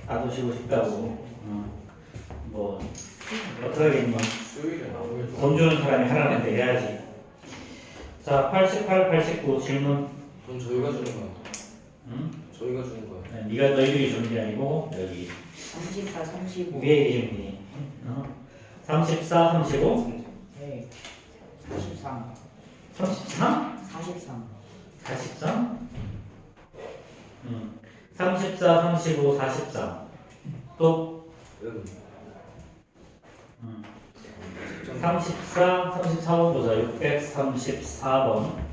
놔두시고 싶다고. 뭐 어떡하겠니? 수요일에 나오면 돈 주는 사람이 하라는 데 해야지. 자, 88, 89 질문. 돈 저희가 주는 거야. 응? 저희가 주는 거야. 네, 네가 너희들이 주는 게 아니고 여기 34, 35. 위에 계신 분이 34, 35, 네. 43. 33, 43. 43, 34, 35, 43. 또 34, 34번 보자. 634번.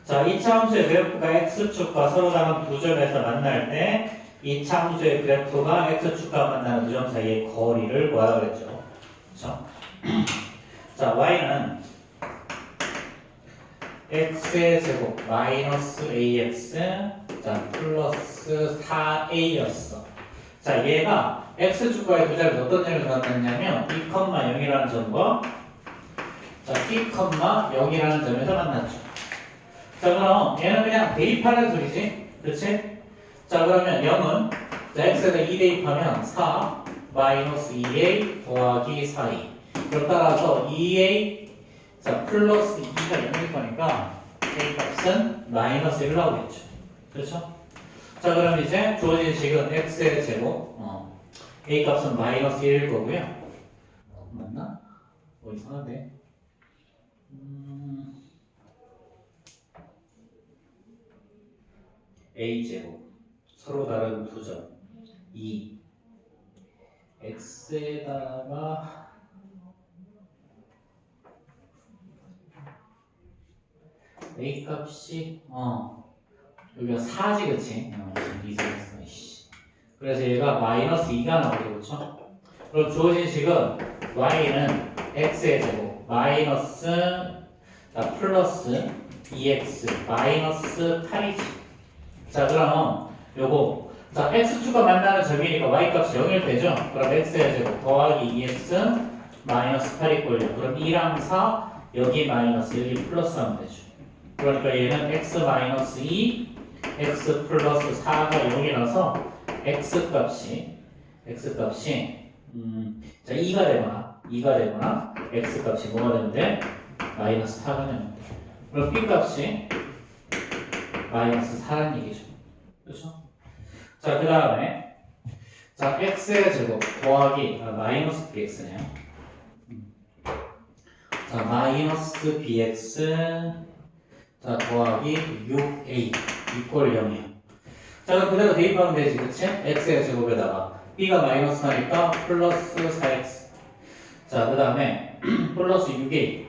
자, 이차 함수의 그래프가 x축과 서로 다른 두 점에서 만날 때 이차 함수의 그래프가 x축과 만나는 두 점 사이의 거리를 뭐라 그랬죠? 그렇죠? 자, y는 x의 제곱 마이너스 ax 자 플러스 4a였어. 자, 얘가 x축과의 두 점에서 어떤 점에서 만났냐면 2,0이라는 점과 자, p,0이라는 점에서 만났죠. 자, 그럼 얘는 그냥 대입하는 소리지? 그렇지? 자, 그러면 0은 자, x에다 2 대입하면 4 마이너스 2a 더하기 4a. 그럼 따라서 2a 자 플러스 2가 0일 거니까 a 값은 마이너스 1 나오겠죠. 그렇죠? 자, 그럼 이제 주어진 식은 x의 제곱 a 값은 마이너스 1일 거고요. 맞나? 뭐 이상한데? a제곱 서로 다른 두 점 2 x에다가 a 값이 여기가 4지 그치? 이상했어. 그래서 얘가 마이너스 2가 나오죠. 그렇죠? 그럼 주어진 식은 y는 x의 제곱 마이너스 플러스 2x 마이너스 8이지. 자, 그럼 요거 자 x축과 만나는 점이니까 y값이 0일 되죠? 그럼 x의 제곱 더하기 2x 마이너스 8이 꼴려. 그럼 2랑 4 여기 마이너스 여기 플러스 하면 되죠. 그러니까 얘는 x 마이너스 2 x 플러스 4가 0이라서 x값이 자 2가 되거나 x값이 뭐가 되는데 마이너스 4가 되는 돼. 그럼 b값이 마이너스 4라는 얘기죠. 그렇죠? 자, 그 다음에 자 x의 제곱 더하기 마이너스 bx네요. 자 마이너스 bx 자 더하기 6a 이꼴 0이에요. 자, 그럼 그대로 대입하면 되지, 그치? x의 제곱에다가 b가 마이너스 하니까 플러스 4x. 자, 그 다음에 플러스 6a.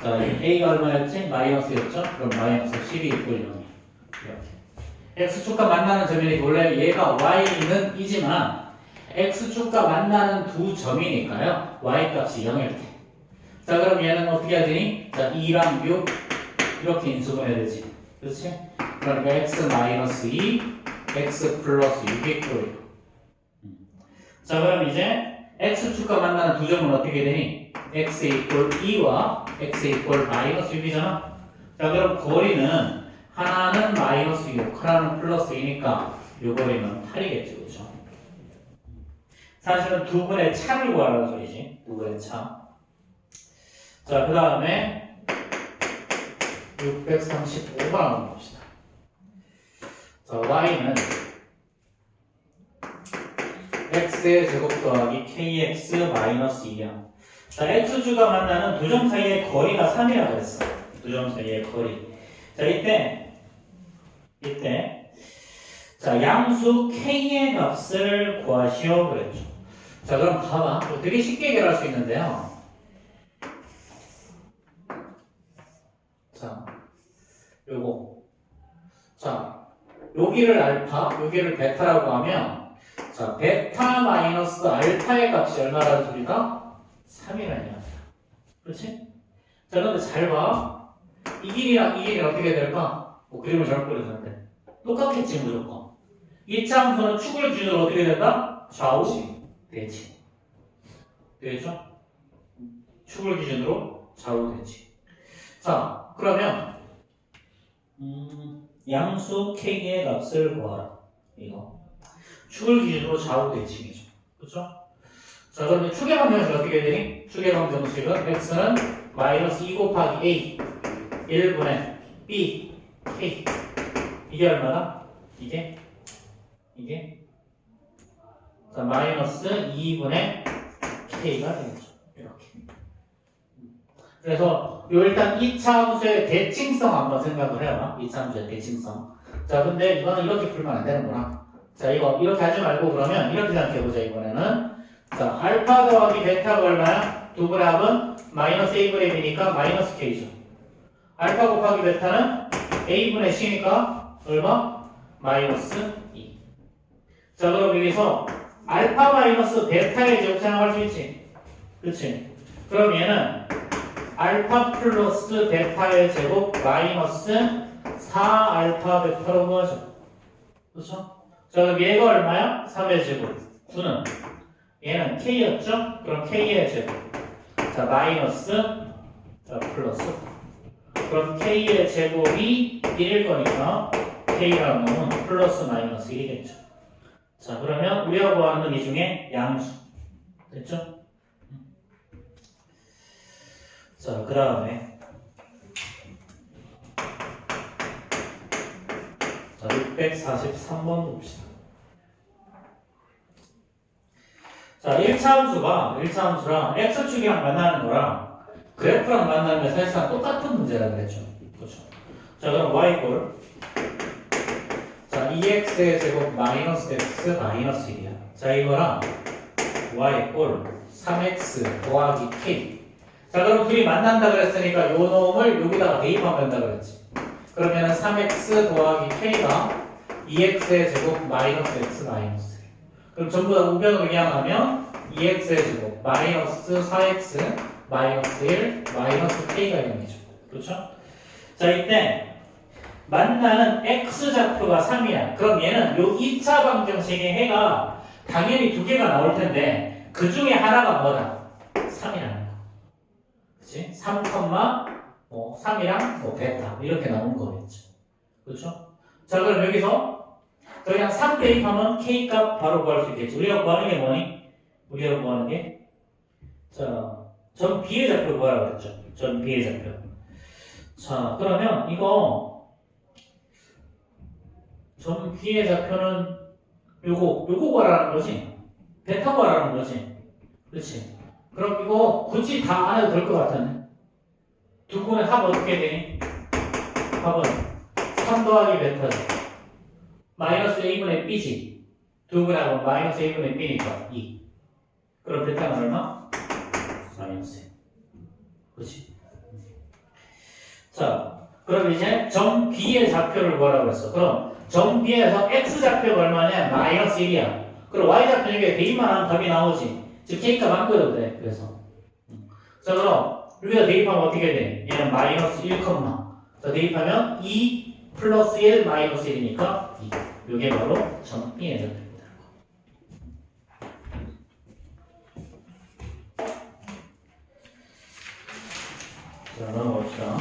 자, a가 얼마였지? 마이너스였죠? 그럼 마이너스 12 이꼴 0이에요. 이렇게. x축과 만나는 점이니까 원래 얘가 y는 이지만 x축과 만나는 두 점이니까요. y값이 0일 때. 자, 그럼 얘는 어떻게 해야 되니? 자, 2랑 6 이렇게 인수분해야 되지. 그렇지? 그러니까 x 마이너스 2 x 플러스 6이 꼴이에요. 자, 그럼 이제 x축과 만나는 두 점은 어떻게 되니? x 이꼴 2와 x 이꼴 마이너스 6이잖아. 자, 그럼 거리는 하나는 마이너스 6, 하나는 플러스 2니까 요 거리는 8이겠죠. 그렇죠? 사실은 두 분의 차를 구하라는 소리지. 두 분의 차. 자, 그 다음에 635번 한번 봅시다. 자, y는 x의 제곱 더하기 kx 마이너스 2야. 자, x주가 만나는 두 점 사이의 거리가 3이라고 했어. 두 점 사이의 거리. 자, 이때 자, 양수 k의 값을 구하시오 그랬죠. 자, 그럼 봐봐. 되게 쉽게 해결할 수 있는데요. 자, 요거. 자, 여기를 알파, 여기를 베타라고 하면 자, 베타 마이너스 알파의 값이 얼마라는 소리가? 3이라는 얘기야. 그렇지? 자, 그런데 잘 봐. 이 길이랑 이 길이 어떻게 될까? 뭐 그림을 잘못 그려줬는데 똑같겠지 무조건. 2차 함수는 축을 기준으로 어떻게 된다? 좌우 대칭. 되겠죠? 축을 기준으로 좌우 대칭. 자, 그러면 양수 k의 값을 구하라. 이거 축을 기준으로 좌우 대칭이죠. 그렇죠? 자, 그러면 축의 방정식 어떻게 되니? 축의 방정식은 x는 마이너스 2 곱하기 a 1분의 b k 이게 얼마다? 이게 자, 마이너스 2분의 k가 되겠죠. 이렇게. 그래서 요 일단 2차 함수의 대칭성 한번 생각을 해봐. 2차 함수의 대칭성. 자, 근데 이거는 이렇게 풀면 안 되는구나. 자, 이거 이렇게 하지 말고 그러면 이렇게 생각해보자. 이번에는 자, 알파 더하기 베타가 얼마야? 두 분의 합은 마이너스 a분의 b니까 마이너스 k죠. 알파 곱하기 베타는 a분의 c니까 얼마? 마이너스 2. 자, 그럼 여기서 알파 마이너스 베타의 제곱 생각할 수 있지? 그치? 그럼 얘는 알파 플러스 베타의 제곱 마이너스 4알파 베타로 구하죠. 그렇죠? 자, 그럼 얘가 얼마야? 3의 제곱. 9는 얘는 k였죠? 그럼 k의 제곱. 자, 마이너스 자, 플러스. 그럼 k의 제곱이 1일 거니까 k라는 놈은 플러스 마이너스 1이겠죠. 자, 그러면 우리가 구하는 건 이 중에 양수. 됐죠? 자, 그 다음에 자, 643번 봅시다. 자, 1차 함수랑 x축이랑 만나는 거랑 그래프랑 만나는 게 사실상 똑같은 문제라 그랬죠. 그렇죠? 자, 그럼 y꼴 자, 2x의 제곱 마이너스 x 마이너스 1이야. 자, 이거랑 y꼴 3x 더하기 k. 자, 그럼 둘이 만난다 그랬으니까 요 놈을 여기다가 대입하면 된다 그랬지. 그러면은 3x 더하기 k가 2x의 제곱 마이너스 x 마이너스 1. 그럼 전부 다 우변으로 이항하면 2x의 제곱 마이너스 4x 마이너스 1 마이너스 k가 되는 거죠. 그렇죠? 자, 이때 만나는 x좌표가 3이야. 그럼 얘는 요 2차 방정식의 해가 당연히 두 개가 나올 텐데 그 중에 하나가 뭐다? 3이라는 거. 그치? 3, 3이랑 베타 이렇게 나온 거겠죠. 그렇죠? 자, 그럼 여기서 그냥 3 대입하면 k 값 바로 구할 수 있겠지. 우리가 구하는 게 뭐니? 우리가 구하는 게 자, 전 b의 좌표 구하라고 그랬죠. 전 b의 좌표. 자, 그러면 이거 전 b의 좌표는 요거 구하라는 거지. 베타 구하라는 거지. 그렇지? 그럼 이거 굳이 다 안 해도 될 것 같은데. 두 분의 합 어떻게 되니? 합은 3 더하기 베타죠. 마이너스 a분의 b지. 두 분의 합은 마이너스 a분의 b니까 2. 그럼 베타는 얼마? 마이너스 1. 그렇지? 자, 그럼 이제 점 b의 좌표를 구하라고 했어. 그럼 점 b에서 x 좌표가 얼마냐? 마이너스 1이야. 그럼 y 좌표 중에 대입만 하면 답이 나오지. 즉 k값 안 끄도 돼. 그래서 자, 그럼 여기다 대입하면 어떻게 돼? 얘는 마이너스 1, 자, 대입하면 2 플러스 1 마이너스 1이니까 2. 이게 바로 점 b의 좌표입니다. 자, 넘어갑시다.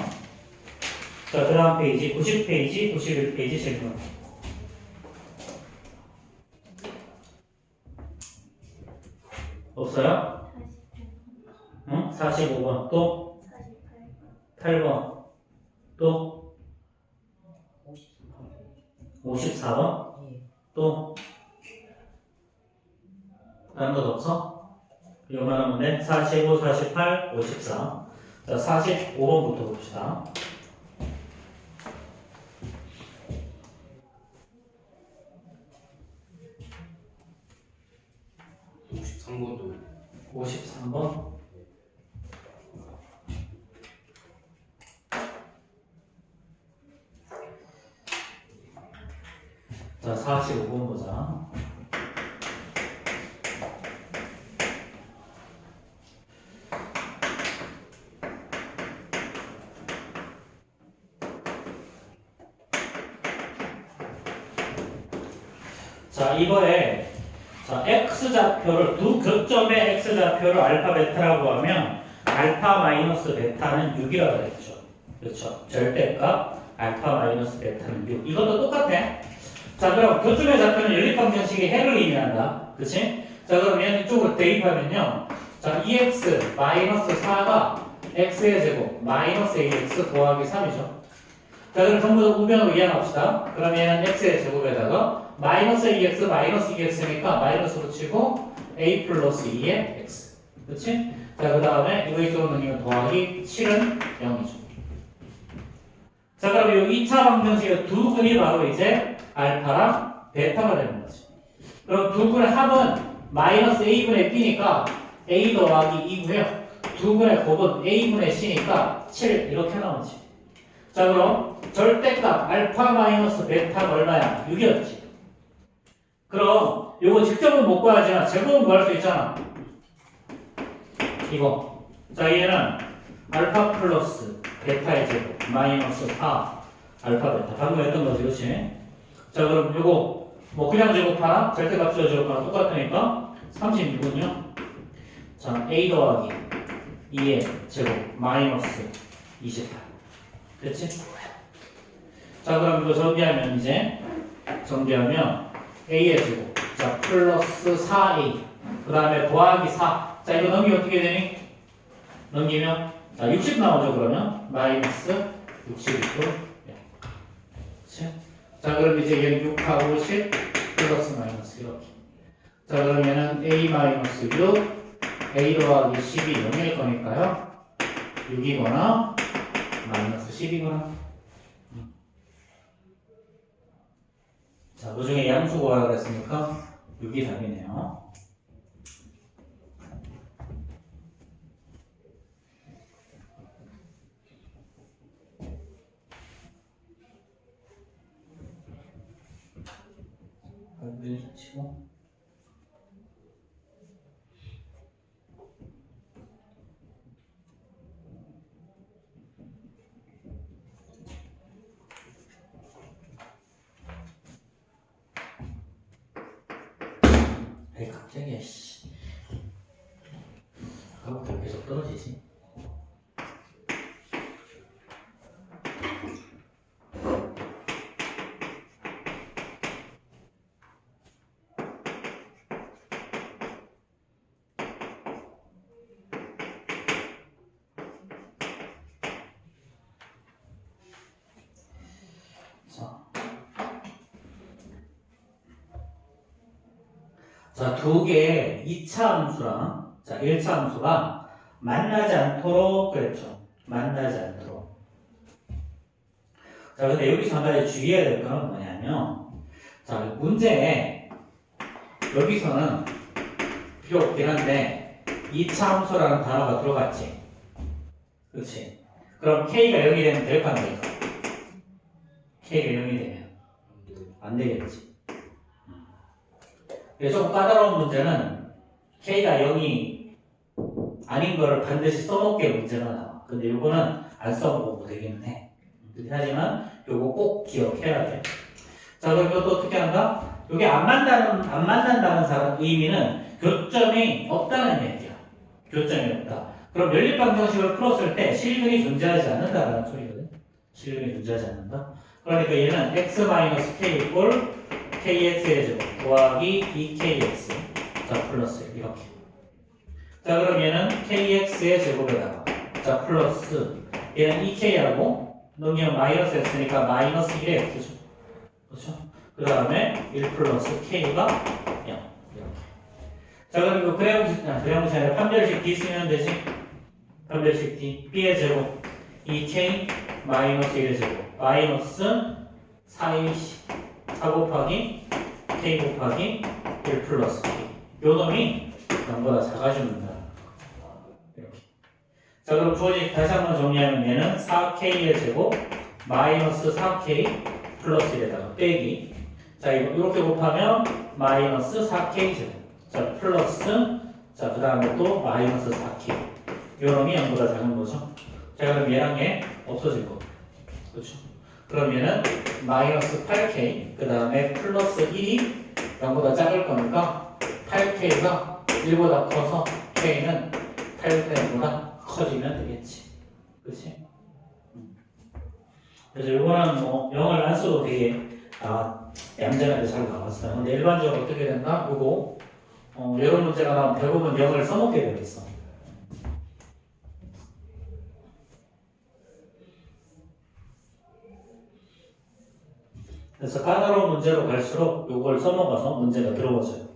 자, 그 다음 페이지 90페이지, 91페이지 질문. 없어요? 응? 45번 또 8번 또 54번 또 다른 것 없어? 이거만 하면 돼. 45, 48, 54. 자, 45번부터 봅시다. 53번도 53번. 자, 45번 보자. 자, 이거에 자, x좌표를 두 극점의 x좌표를 알파 베타라고 하면 알파 마이너스 베타는 6이라고 했죠. 그렇죠? 절대값 알파 마이너스 베타는 6. 이것도 똑같아. 자, 그럼 교점의 좌표는 연립방정식의 해를 의미한다. 그치? 자, 그럼 얘는 이쪽으로 대입하면요. 자, 2x 마이너스 4가 x의 제곱 마이너스 ax 더하기 3이죠. 자, 그럼 전부 다 우변으로 이해합시다. 그럼 얘는 x의 제곱에다가 마이너스 ax 마이너스 2x니까 마이너스 붙이고 a 플러스 2의 x. 그치? 자, 그 다음에 이거 이쪽으로 넘기면 더하기 7은 0이죠. 자, 그럼 이 2차 방정식의 두 근이 바로 이제 알파랑 베타가 되는 거지. 그럼 두 근의 합은 마이너스 a분의 b니까 a 더하기 2고요. 두 근의 곱은 a분의 c니까 7 이렇게 나오지. 자, 그럼 절대값 알파 마이너스 베타가 얼마야? 6이었지. 그럼 이거 직접은 못 구하지만 제곱은 구할 수 있잖아. 이거. 자, 얘는 알파 플러스 베타의 제곱 마이너스 4 알파 베타. 방금 했던 거지, 그렇지? 자, 그럼 이거 뭐 그냥 제곱하나 절대값으로 제곱하나 똑같으니까 36은요. 자, a 더하기 2의 제곱 마이너스 28. 됐지? 자, 그럼 이거 정비하면 a의 제곱 자 플러스 4a 그 다음에 더하기 4. 자, 이거 넘기면 어떻게 되니? 넘기면 자 60 나오죠. 그러면 마이너스 60이고. 그치? 자, 그럼 이제 얘는 6하고 10 플러스 마이너스 이렇게. 자, 그러면은 a 마이너스 6 a 더하기 10이 0일 거니까요. 6이거나 마이너스 10이거나. 자, 그 중에 양수 구하라 그랬으니까 6이 답이네요. 치고 에이, 갑자기 씨. 아까부터 계속 떨어지지. 자, 두 개의 2차 함수랑 자, 1차 함수가 만나지 않도록 그랬죠. 만나지 않도록. 자, 근데 여기서 한 가지 주의해야 될 거는 뭐냐면 자, 문제에 여기서는 필요 없긴 한데 2차 함수라는 단어가 들어갔지. 그렇지? 그럼 K가 0이 되면 될까 안 될까? K가 0이 되면 안 되겠지. 조금 까다로운 문제는 K가 0이 아닌 거를 반드시 써먹게 문제가 나와. 근데 요거는 안 써먹어도 되기는 해. 하지만 요거 꼭 기억해야 돼. 자, 그럼 이것도 어떻게 한다? 요게 안 만난다는 사람 의미는 교점이 없다는 얘기야. 교점이 없다. 그럼 연립방정식을 풀었을 때 실근이 존재하지 않는다라는 소리거든. 실근이 존재하지 않는다. 그러니까 얘는 x-k 이꼴 kx의 제곱 더하기 2kx 자 플러스 이렇게. 자, 그럼 얘는 kx의 제곱에다가 자 플러스 얘는 2k하고 넘기면 마이너스 x니까 마이너스 1의 x죠. 그렇죠? 그 다음에 1 플러스 k가 0 이렇게. 자, 그럼 이거 그래프식 아니라 판별식 D 쓰면 되지. 판별식 D b의 제곱 2k 마이너스 1의 제곱 마이너스 4ac 4 곱하기 k 곱하기 1 플러스 k. 요 놈이 0보다 작아집니다. 이렇게. 자, 그럼 주어진 다시 한번 정리하면 얘는 4k의 제곱 마이너스 4k 플러스 1에다가 빼기. 자, 이렇게 곱하면 마이너스 4k 제곱. 자, 플러스 자, 그 다음에 또 마이너스 4k. 요 놈이 0보다 작은 거죠. 자, 그럼 얘랑 얘 없어질 거. 그렇죠? 그럼 얘는 마이너스 8k 그 다음에 플러스 1이 0보다 작을 거니까 8k가 1보다 커서 k는 8보다 커지면 되겠지. 그치? 그래서 이거는 뭐 영어를 안 써도 되게 얌전하게 잘 나왔어요. 근데 일반적으로 어떻게 된다? 이거 이런 문제가 나오면 대부분 영어를 써먹게 되어 있어. 그래서 까다로운 문제로 갈수록 이걸 써먹어서 문제가 들어오죠.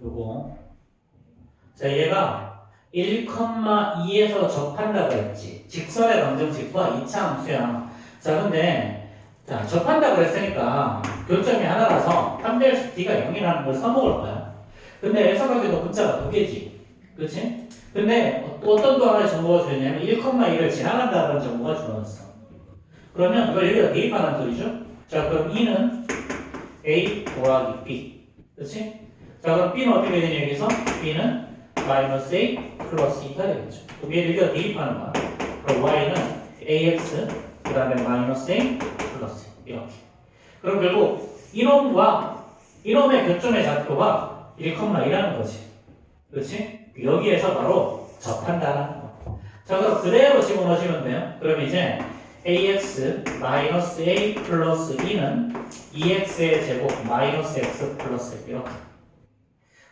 요거. 자, 얘가 1,2에서 접한다고 했지. 직선의 방정식과 이차 함수야. 자, 근데, 자, 접한다고 했으니까 교점이 하나라서 판별식 D가 0이라는 걸 써먹을 거야. 근데 해석하기도 문자가 두 개지. 그치? 근데 어떤 또 하나의 정보가 주었냐면 1,2를 지나간다는 정보가 주어졌어. 그러면 이걸 여기다 대입하는 소리죠? 자, 그럼 E는 A 더하기 B. 그치? 자, 그럼 B는 어떻게 되냐, 여기서? B는 마이너스 A 플러스 2가 되겠죠. 그럼 얘를 여기다 대입하는 거야. 그럼 Y는 AX, 그 다음에 마이너스 A 플러스 이렇게. 그럼 결국 이놈과 이놈의 교점의 좌표가 1,2라는 거지. 그렇지? 여기에서 바로 접한다라는 거. 자, 그럼 그대로 집어넣으시면 돼요. 그럼 이제 AX 마이너스 A 플러스 2는 2X의 제곱 마이너스 X 플러스 이렇게.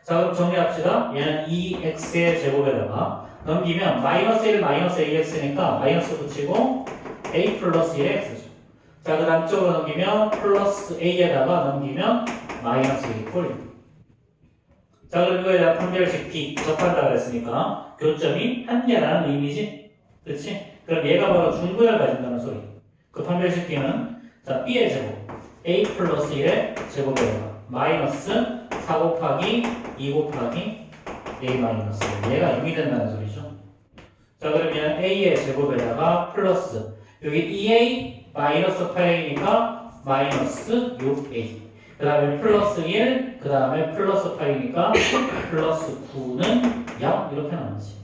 자, 그럼 정리합시다. 얘는 2x의 제곱에다가 넘기면 마이너스 1 마이너스 ax니까 마이너스 붙이고 a 플러스 1의 x죠. 자, 그 다음 쪽으로 넘기면 플러스 a에다가 넘기면 마이너스 1이 꼴입니다. 자, 그럼 이거에 대한 판별식 b 접한다고 했으니까 교점이 한 개라는 의미지. 그렇지? 그럼 얘가 바로 중근을 가진다는 소리. 그 판별식 b는 자, b의 제곱 a 플러스 1의 제곱에다가 마이너스 4 곱하기 2 곱하기 a 마이너스 얘가 0이 된다는 소리죠. 자, 그러면 a의 제곱에다가 플러스 여기 2a 마이너스 8a니까 마이너스 6a 그 다음에 플러스 1 그 다음에 플러스 8이니까 플러스 9는 0 이렇게 나오지.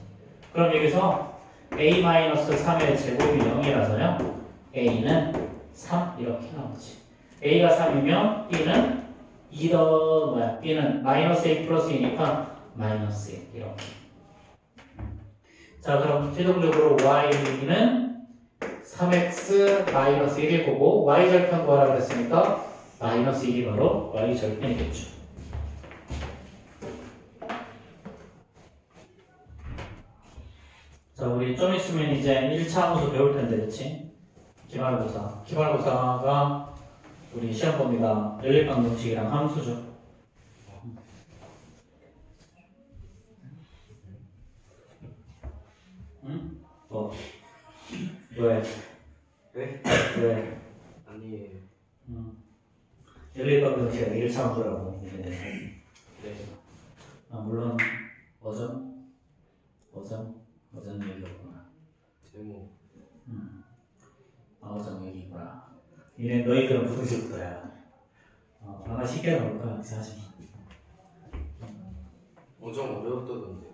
그럼 여기서 a 마이너스 3의 제곱이 0이라서요 a는 3 이렇게 나오지. a가 3이면 b는 b는 마이너스 a 플러스 2니까 마이너스 1 이렇게. 자, 그럼 최종적으로 y는 3x 마이너스 1일 거고 y 절편 구하라고 그랬으니까 마이너스 1이 바로 y 절편이겠죠. 자, 우리 좀 있으면 이제 1차 함수 배울 텐데, 그치? 기말고사. 기말고사가 우리 시험 범위가 연립방정식이랑 함수죠. 응? 왜? 네? 왜? 아니에요. 연립방정식이 1차 함수라고. 네. 물론 어전 얘기였구나. 제목. 어전 얘기구나. 이래 너희들은 무슨 식도야? 아마 쉽게 나올 거야, 사실. 어정 어려웠다던데.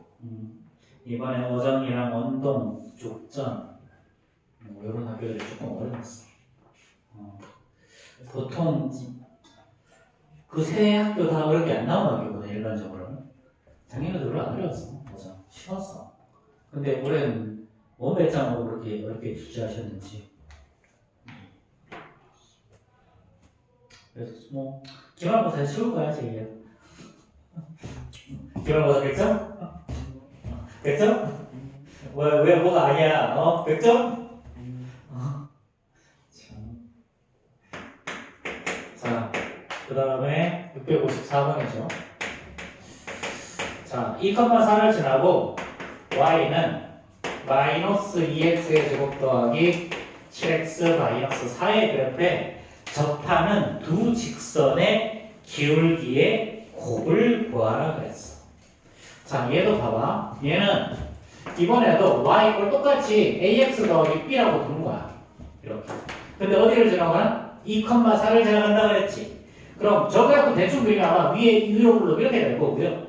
이번에 어정이랑 언동, 족전 이런 학교들이 조금 어려웠어. 보통 그 세 학교 다 어렵게 안 나오는 학교거든 일반적으로는. 작년에도 별로 안 어려웠어. 어정 쉬웠어. 근데 올해는 뭔 배짱으로 그렇게 어렵게 주제하셨는지. 그래서 뭐 기말고사 쉬울 거야 제일. 기말고사 100점? 100점? 왜 뭐가 아니야? 100점? 자, 그 다음에 654번이죠. 자, 2,4를 지나고 y는 마이너스 2x의 제곱 더하기 7x 마이너스 4의 그래프에 접하는 두 직선의 기울기의 곱을 구하라 그랬어. 자, 얘도 봐봐. 얘는 이번에도 y 꼴 똑같이 ax 더하기 b라고 두는 거야. 이렇게. 근데 어디를 지나가나? 2,4를 지나간다 그랬지. 그럼 저거 갖고 대충 그리면 아마 위로 불러 이렇게 될 거고요.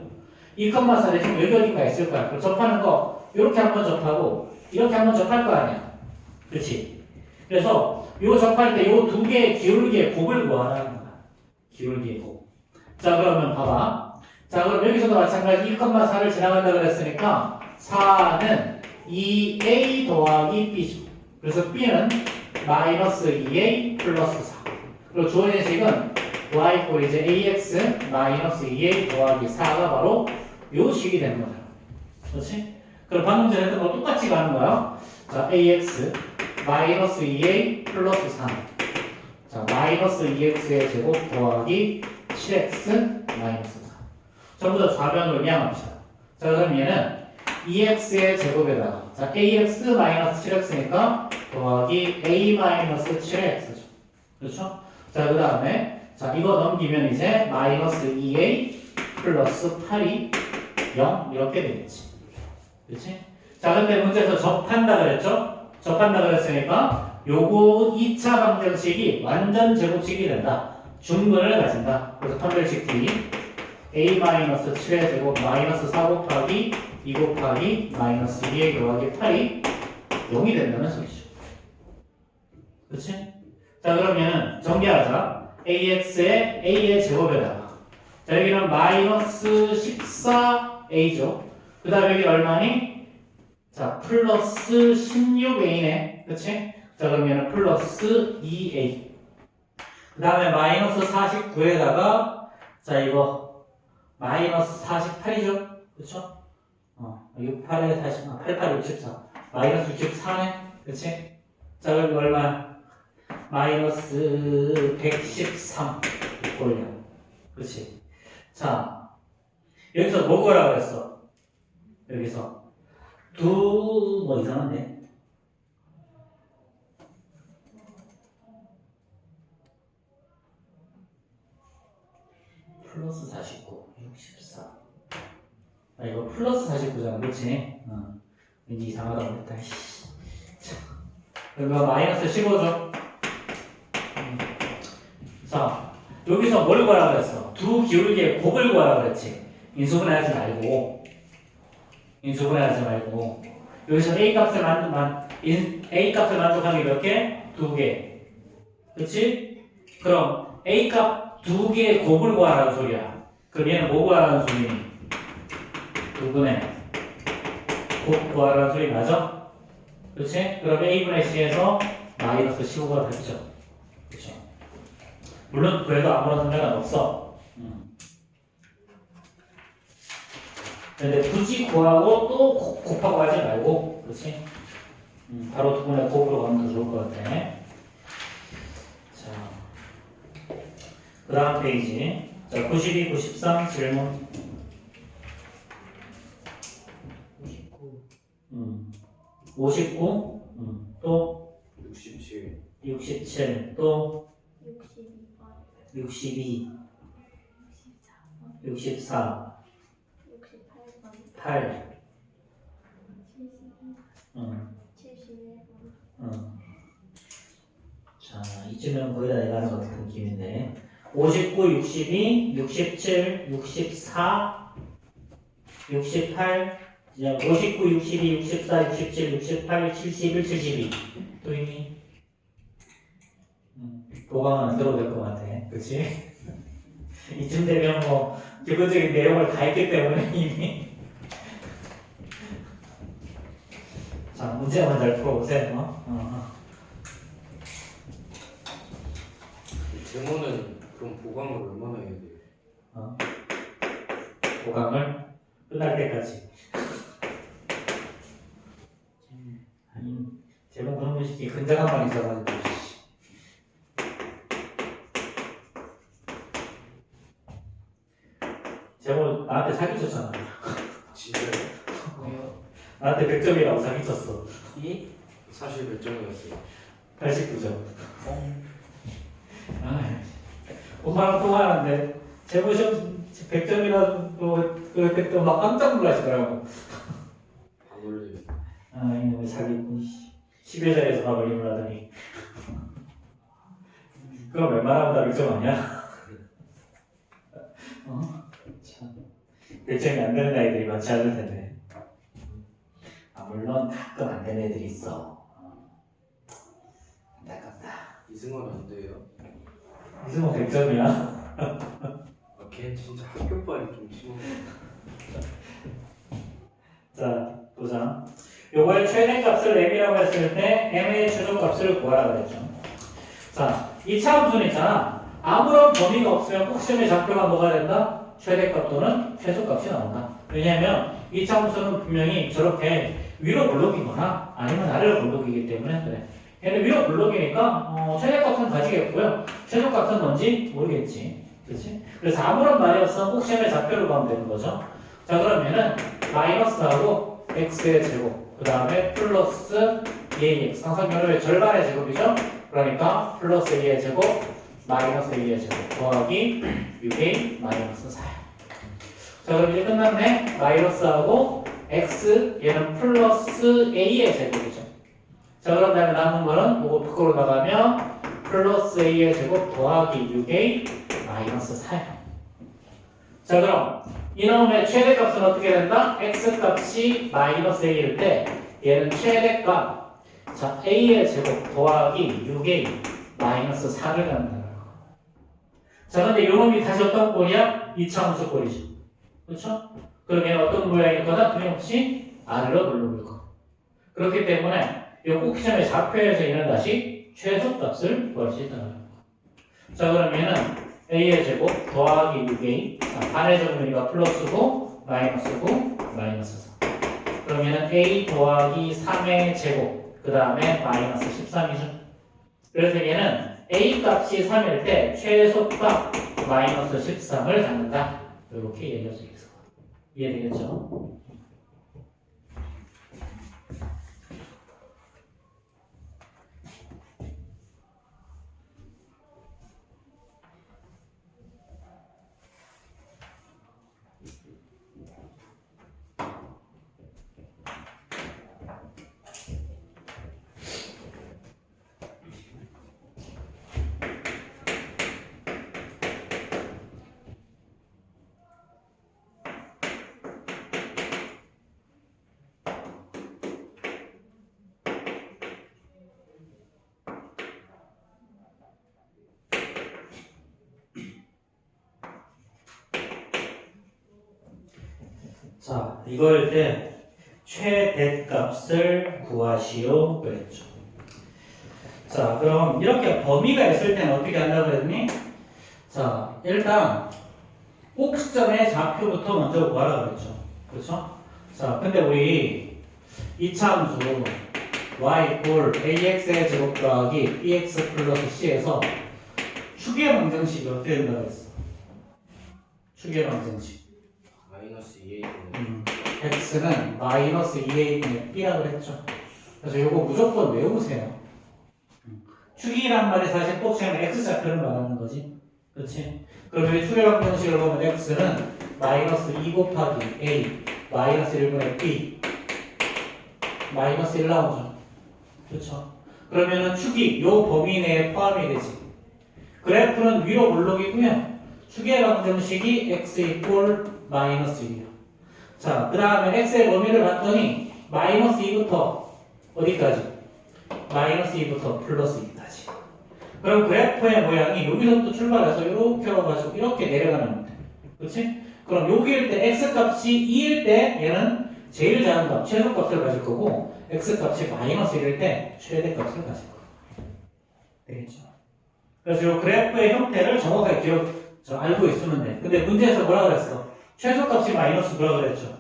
2,4 대충 여기 어딘가 있을 거야. 그럼 접하는 거 이렇게 한번 접하고 이렇게 한번 접할 거 아니야. 그렇지? 그래서 요 접할 때 요 두 개의 기울기의 곱을 구하라는 거야. 기울기의 곱. 자 그러면 봐봐. 자 그럼 여기서도 마찬가지 2,4를 지나간다 그랬으니까 4는 2a 더하기 b죠. 그래서 b는 마이너스 2a 플러스 4. 그리고 주어진 식은 y 꼴 이제 ax 마이너스 2a 더하기 4가 바로 요 식이 되는 거잖아. 그렇지? 그럼 방금 전에 했던 거 똑같이 가는 거야. 자 ax 마이너스 2a 플러스 3. 자 마이너스 2x의 제곱 더하기 7x 마이너스 4. 전부 다 좌변으로 이항합시다. 자 그럼 얘는 2x의 제곱에다가 자 ax 마이너스 7x니까 더하기 a 마이너스 7x죠. 그렇죠? 자 그 다음에 자 이거 넘기면 이제 마이너스 2a 플러스 8이 0 이렇게 되겠지. 그렇지? 자 근데 문제에서 접한다 그랬죠? 접한다 그랬으니까 요거 2차 방정식이 완전 제곱식이 된다. 중근을 가진다. 그래서 판별식 D a-7의 제곱 마이너스 4 곱하기 2 곱하기 마이너스 2a 더하기 8이 0이 된다는 소리죠. 그렇지? 자 그러면 정리하자. ax의 a의 제곱에다가 자 여기는 마이너스 14a죠. 그 다음에 여기 얼마니? 자 플러스 16a네. 그치? 자 그러면 플러스 2a 그 다음에 마이너스 49에다가 자 이거 마이너스 48이죠? 그쵸? 68에 40, 88, 64 마이너스 64네? 그치? 자 여기 얼마? 마이너스 113 올려. 그치? 자 여기서 뭐 거라 그랬어? 여기서 뭐 이상한데? 플러스 49, 64. 아, 이거 플러스 49잖아, 그치? 왠지 이상하다고 했다. 그러면 마이너스 15죠? 자, 여기서 뭘 구하라 그랬어? 두 기울기의 곱을 구하라 그랬지? 인수분해하지 말고. 여기서 A 값을 만족하는 게 몇 개? 두 개. 그치? 그럼 A 값 두 개의 곱을 구하라는 소리야. 그럼 얘는 뭐 구하라는 소리니? 두분의 곱 구하라는 소리 맞아? 그치? 그럼 A분의 C에서 마이너스 15가 되죠. 그쵸? 물론 그래도 아무런 상관 없어. 근데 굳이 구하고 또 곱하고 하지 말고, 그치? 바로 두 분의 곱으로 가면 더 좋을 것 같아. 자, 그 다음 페이지. 자, 92, 93 질문. 59, 또 67 67, 또 62번, 62, 64번, 64, 68번, 8, 72, 71번. 자, 이쯤은 거의 다 내가는 것 같은 느낌인데 59, 62, 67, 64, 68, 59, 62, 64, 67, 68, 71, 72 또 있니? 보강은 안 들어도 될 것 같아. 그치? 이쯤 되면 뭐 기본적인 내용을 다 했기 때문에 이미 자, 문제만 잘 풀어보세요. 제모는 그럼 보강을 얼마나 해야 돼요? 보강을 끝날 때까지. 아니, 제목 그런 것이 근자감만 있어가지고. 제목 나한테 사기쳤잖아. 진짜요? 왜요? 나한테 100점이라고 사기쳤어. 예? 사실 몇 점이었어요? 89점. 엄마랑 통화하는데 제목 시험 100점이라고 그렇게 또 막 깜짝 놀라시더라고. 안 올리면 아, 이놈의 사기꾼. 11자리에서 밥을 이물하더니. 그럼 웬만하면 다 1점 아니야? 어? 참. 1점이 안 되는 아이들이 많지 않을 텐데. 아, 물론 가끔 안 되는 애들이 있어. 안타깝다. 이승원 안 돼요? 이승호 100점이야? 아, 걔 진짜 학교빨이 좀 심한 자, 보자. 요걸 최대값을 m이라고 했을 때 m의 최소값을 구하라 그랬죠. 자, 이 차함수는 있잖아. 아무런 범위가 없으면 꼭 시험에 좌표가 뭐가 된다? 최대값 또는 최소값이 나온다. 왜냐하면 이 차함수는 분명히 저렇게 위로 블록이거나 아니면 아래로 블록이기 때문에 그래. 얘는 위로 블록이니까 최대값은 가지겠고요. 최소값은 뭔지 모르겠지. 그렇지? 그래서 아무런 말이 없으면 꼭 시험에 좌표로 가면 되는 거죠. 자, 그러면은 마이너스하고 x의 제곱, 그 다음에 플러스 2ax, 상상변호의 절반의 제곱이죠? 그러니까 플러스 2의 제곱, 마이너스 2의 제곱 더하기 6a 마이너스 4. 자, 그럼 이제 끝났네. 마이너스하고 x, 얘는 플러스 a의 제곱이죠. 자, 그런 다음에 남은 거는 이거 밖으로 나가면 플러스 a의 제곱 더하기 6a 마이너스 4. 자, 그럼 이놈의 최대값은 어떻게 된다? x값이 마이너스 a일 때 얘는 최대값, 자, a의 제곱 더하기 6a 마이너스 4를 갖는다. 자, 근데 요놈이 다시 어떤 꼴이야? 이차함수 꼴이죠. 그렇죠? 그럼 얘는 어떤 모양일 거다? 틀림없이 아래로 눌러볼 거. 그렇기 때문에 이 꼭 시험의 좌표에서 얘는 다시 최소값을 구할 수 있다는 거. 자, 그럼 얘는 a의 제곱 더하기 6a, 반의 정렬이가 플러스고 마이너스고 마이너스 4. 그러면은 a 더하기 3의 제곱, 그 다음에 마이너스 13이죠. 그래서 얘는 a 값이 3일 때 최소값 마이너스 13을 갖는다. 이렇게 얘기할 수 있어. 이해되겠죠? 자, 이거일 때 최대값을 구하시오 그랬죠. 자, 그럼 이렇게 범위가 있을 때는 어떻게 한다고 그랬니? 자, 일단 꼭 시점의 좌표부터 먼저 구하라 그랬죠. 그렇죠? 자, 근데 우리 이차함수 y 꼴 ax의 제곱 더하기 bx 플러스 c에서 추계 방정식이 어떻게 된다고 했어? 추계 방정식. 마이너스 2a x는 마이너스 2a분의 b라고 했죠. 그래서 이거 무조건 외우세요. 축이란 말이 사실 꼭 시험에 x좌표를 말하는 거지. 그렇지? 그럼 여기 추계 방정식을 보면 x는 마이너스 2 곱하기 a 마이너스 1분의 b 마이너스 1 나오죠. 그렇죠? 그러면은 축이 요 범위 내에 포함이 되지. 그래프는 위로 블록이고요. 추계 방정식이 x 이꼴 마이너스 1이요. 자, 그 다음에 x의 범위를 봤더니 마이너스 2부터 어디까지? 마이너스 2부터 플러스 2까지. 그럼 그래프의 모양이 여기서부터 출발해서 이렇게 와가지고 이렇게 내려가는 건데. 그렇지? 그럼 여기일 때 x값이 2일 때 얘는 제일 작은 값, 최소값을 가질 거고 x값이 마이너스 1일 때 최대값을 가질 거예요. 되겠죠? 그래서 이 그래프의 형태를 정확하게 알고 있으면 돼. 근데 문제에서 뭐라 그랬어? 최소값이 마이너스 뭐라 그랬죠?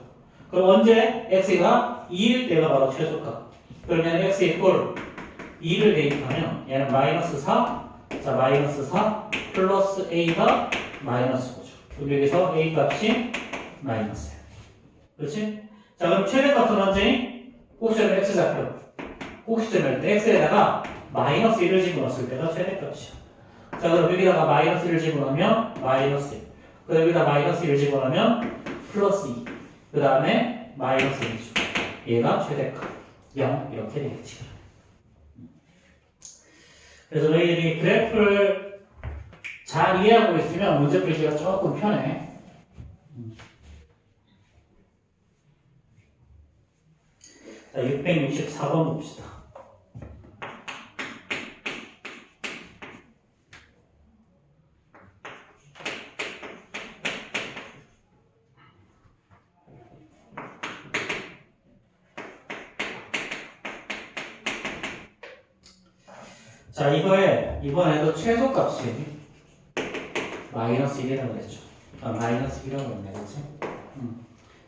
그럼 언제 x가 2일 때가 바로 최소값. 그러면 x 이꼴 2를 대입하면 얘는 마이너스 4, 자 마이너스 4 플러스 a가 마이너스 5죠. 그럼 여기서 a 값이 마이너스야. 그렇지? 자 그럼 최대값은 언제니? 꼭시점 x좌표. 꼭시점일 때 x에다가 마이너스 1을 집어넣었을 때가 최대값이야. 자 그럼 여기다가 마이너스 1을 집어넣으면 마이너스 1. 그다음 여기다 마이너스 1을 집어넣으면 플러스 2. 그 다음에 마이너스 1이죠. 얘가 최대값. 0 이렇게 되겠지. 그래서 너희들이 그래프를 잘 이해하고 있으면 문제 풀기가 조금 편해. 자, 664번 봅시다. 자, 이거에 이번에도 최소값이 마이너스 1이라고 했죠. 마이너스 1이라고 했네, 그치?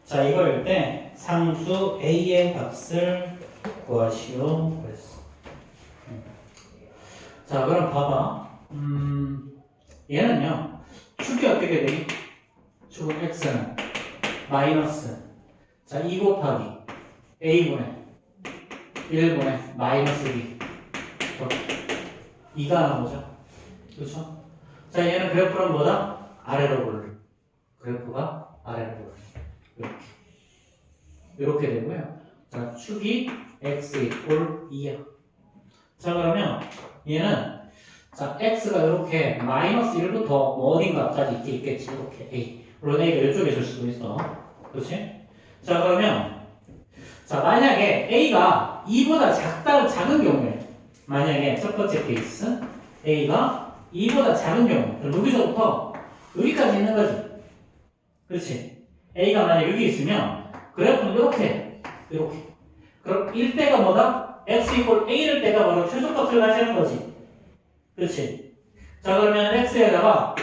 자, 이거일 때 상수 a의 값을 구하시오 그랬어. 자, 그럼 봐봐. 얘는요, 축이 어떻게 되니? 축은 x는 마이너스, 자, 2 곱하기 a분의 1분의 마이너스 2. 2가 나오죠. 그렇죠? 자, 얘는 그래프는 뭐다? 아래로 오를. 그래프가 아래로 오를. 이렇게 되고요. 자, 축이 x 이꼴 2야. 자, 그러면 얘는 자, x가 이렇게 마이너스 1부터 뭐 어딘가까지 있겠지. 이렇게 a. 물론 a가 이쪽에 있을 수도 있어. 그렇지? 자, 그러면 자, 만약에 a가 2보다 작은 경우에 만약에 첫 번째 케이스 a가 2보다 작은 경우 그럼 여기서부터 여기까지 있는 거지. 그렇지? a가 만약 여기 있으면 그래프는 이렇게 그럼 1대가 뭐다? x 이꼴 a를 때가 바로 최소값을 가지는 거지. 그렇지? 자, 그러면 x에다가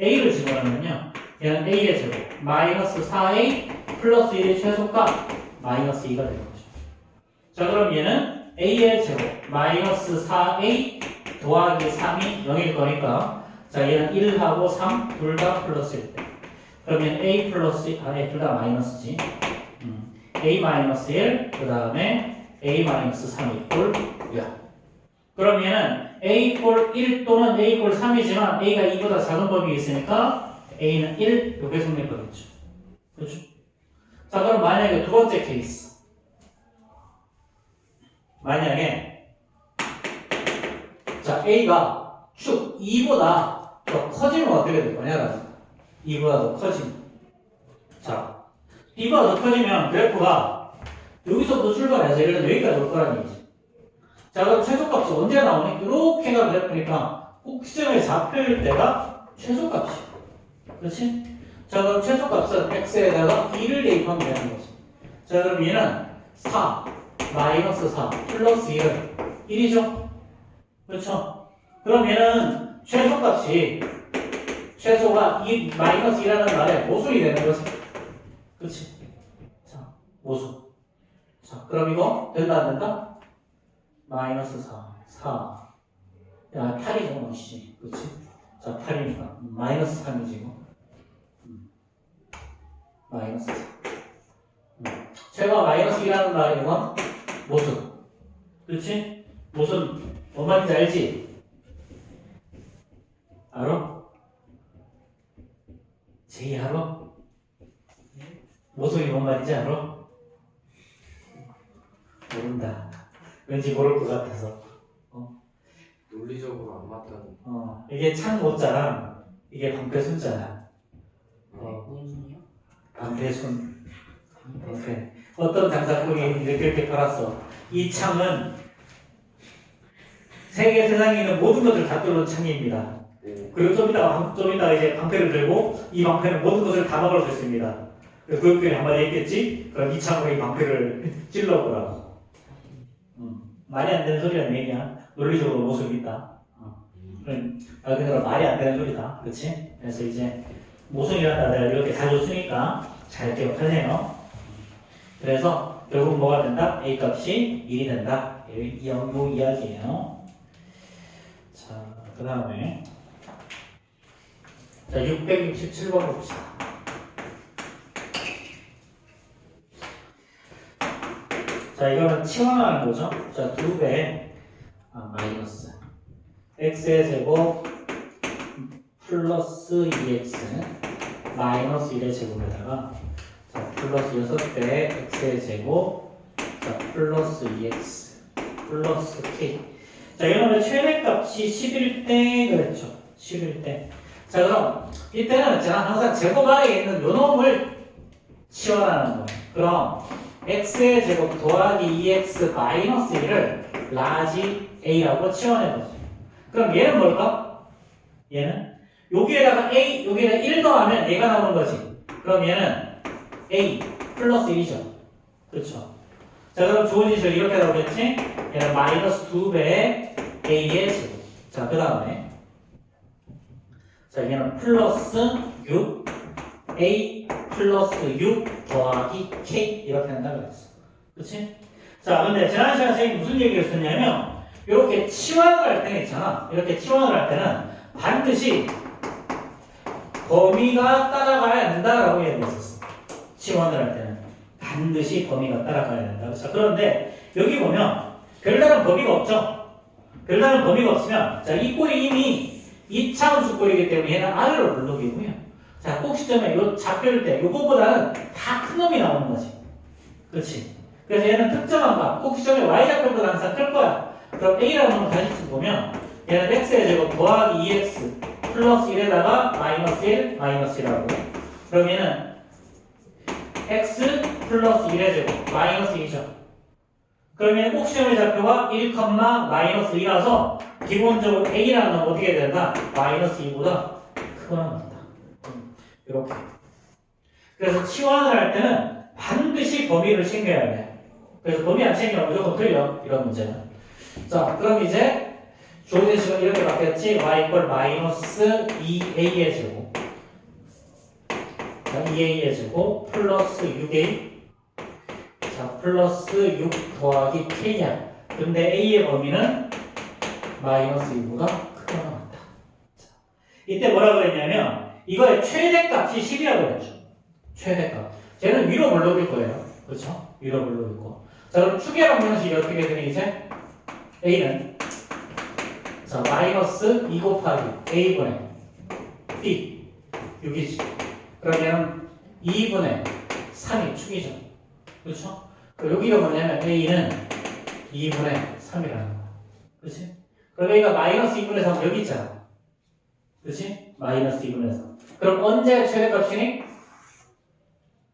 a를 집어넣으면요 얘는 a의 제곱 마이너스 4a 플러스 1의 최소값 마이너스 2가 되는 거죠. 자, 그럼 얘는 a의 제곱 마이너스 4a 더하기 3이 0일 거니까 자, 얘는 1하고 3 둘 다 플러스일 때 그러면 a 플러스 둘 다 마이너스지. a 마이너스 1 그 다음에 a 마이너스 3 이꼴 0. 그럼 얘는 a 이꼴 1 또는 a 이꼴 3이지만 a가 2보다 작은 범위에 있으니까 a는 1 이렇게 성립하겠죠. 그렇죠? 자, 그럼 만약에 두 번째 케이스 만약에 자, a가 축 2보다 더 커지면 어떻게 될 거냐? 2보다 더 커지면 자, 2보다 더 커지면 그래프가 여기서부터 출발해서 예를 들어 여기까지 올 거라는 얘기지. 자, 그럼 최소값이 언제 나오니? 이렇게가 그래프니까 꼭 시점에 잡힐 때가 최소값이야. 그렇지? 자, 그럼 최소값은 x에다가 2를 대입하면 되는 거지. 자, 그럼 얘는 4 마이너스 4 플러스 1은 1이죠? 그렇죠? 그럼 얘는 최소값이 최소가 이 마이너스 2라는 말에 모순이 되는 거지. 그렇지? 자, 모순. 자, 그럼 이거 된다 안 된다? 마이너스 4 야, 8이죠, 뭐, 씨. 그렇지? 자, 8이니까 마이너스 3이지 이거. 마이너스 4 최소가 마이너스 2라는 말이 이건 모순. 그렇지? 모순 뭔 말인지 알지? 알아? 제이 알아? 모순이 뭔 말인지 알아? 모른다. 왠지 모를 것 같아서. 논리적으로 안 맞다는. 이게 창모자랑 이게 방패순자야. 무슨이요? 방패순. 방패. 어떤 장사꾼이 이렇게 팔았어. 이 창은 세상에 있는 모든 것을 다 뚫는 창입니다. 그리고 좀 이따 이제 방패를 들고 이 방패는 모든 것을 다 막을 수 있습니다. 그래서 교육들이 한마디 했겠지? 그럼 이 창으로 이 방패를 찔러보라고. 말이 안 되는 소리란 얘기야. 논리적으로 모습이 있다. 그대로 말이 안 되는 소리다. 그렇지? 그래서 이제 모순이라는 단어를 이렇게 자주 쓰니까 잘 기억하세요. 그래서 결국 뭐가 된다? A 값이 1이 된다. 이 이야기예요. 자, 그 다음에 자 667번 봅시다. 자, 이거는 치환하는 거죠. 자, 2배 마이너스 x의 제곱 플러스 2x 마이너스 1의 제곱에다가 자, 플러스 6배 x의 제곱 자, 플러스 2x 플러스 k. 자, 이러면 최대값이 11대 그랬죠. 11대. 자, 그럼 이때는 제가 항상 제곱 안에 있는 요 놈을 치환하는 거예요. 그럼 x의 제곱 더하기 2x 마이너스 1을 라지 a라고 치환해보죠. 그럼 얘는 뭘까? 얘는 여기에다가 a, 여기에다 1 더하면 얘가 나오는 거지. 그럼 얘는 a 플러스 1이죠. 그렇죠. 자, 그럼 주어진 식이 이렇게 나오겠지? 얘는 마이너스 2배의 a의 제곱. 자, 그 다음에 자, 얘는 플러스 6 a 플러스 6 더하기 k 이렇게 한다고 그랬어. 그치? 자, 근데 지난 시간에 선생님이 무슨 얘기를 했었냐면 이렇게 치환을 할 때는 있잖아. 이렇게 치환을 할 때는 반드시 범위가 따라가야 된다라고 얘기했었어. 치환을 할 때는 반드시 범위가 따라가야 된다. 자, 그런데 여기 보면 별다른 범위가 없죠. 별다른 범위가 없으면 자, 이 꼴이 이미 2차원수 꼴이기 때문에 얘는 아래로 블록이고요. 자, 꼭 시점에 요 잡혀올 때 요거보다는 다 큰 놈이 나오는 거지. 그렇지? 그래서 얘는 특정한 값, 꼭 시점에 y좌표보다 항상 클 거야. 그럼 a라는 놈을 다시 보면 얘는 x의 제곱 더하기 2x 플러스 1에다가 마이너스 1, 마이너스 1하고 그럼 얘는 x 플러스 1의 제곱 마이너스 2죠. 그러면 꼭 시점의 좌표가 1, 마이너스 2라서 기본적으로 a라는 놈은 어떻게 된다? 마이너스 2보다 크거나 같다. 이렇게. 그래서 치환을 할 때는 반드시 범위를 챙겨야 돼. 그래서 범위 안 챙기면 무조건 틀려. 이런 문제는. 자, 그럼 이제 주어진 식은 이렇게 바뀌었지. y 이퀄 마이너스 2a의 제곱. 자, 2a의 제곱 플러스 6a. 자, 플러스 6 더하기 k야. 근데 a의 범위는 마이너스 2보다 크거나 같다. 자, 이때 뭐라고 그랬냐면 이거의 최대값이 10이라고 그랬죠. 최대값. 쟤는 위로 물러올 거예요. 그렇죠? 위로 물러올 거. 자, 그럼 추계랑 방식이 어떻게 되니 이제? a는 자, 마이너스 2 곱하기 a분의 b 6이지. 그러면 2분의 3이 축이죠. 그렇죠? 여기가 뭐냐면 a는 2분의 3이라는 거야. 그렇지? 그럼 a가 마이너스 2분의 3 여기 있잖아. 그렇지? 마이너스 2분의 3. 그럼 언제 최대값이니?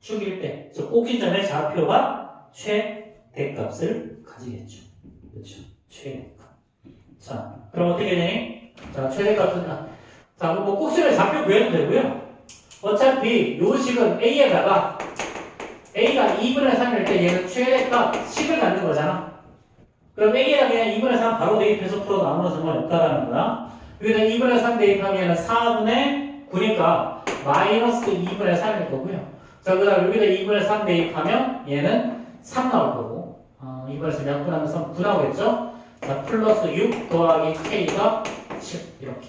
축일 때. 저 꼭지점의 좌표가 최대값을 가지겠죠. 그렇죠? 최대값. 자, 그럼 어떻게 되니? 자, 최대값은 자, 뭐 꼭지점의 좌표 구해도 되고요. 어차피 요 식은 a에다가 a가 2분의 3일 때 얘는 최대값 10을 갖는 거잖아. 그럼 a에다 그냥 2분의 3 바로 대입해서 풀어 나오는 상관없다라는 거야. 여기다 2분의 3 대입하면 4분의 9니까 마이너스 2분의 3일 거고요. 자, 그 다음 여기다 2분의 3 대입하면 얘는 3 나올 거고 2분의 3 약분하면 3, 9 나오겠죠? 자, 플러스 6 더하기 k가 10 이렇게.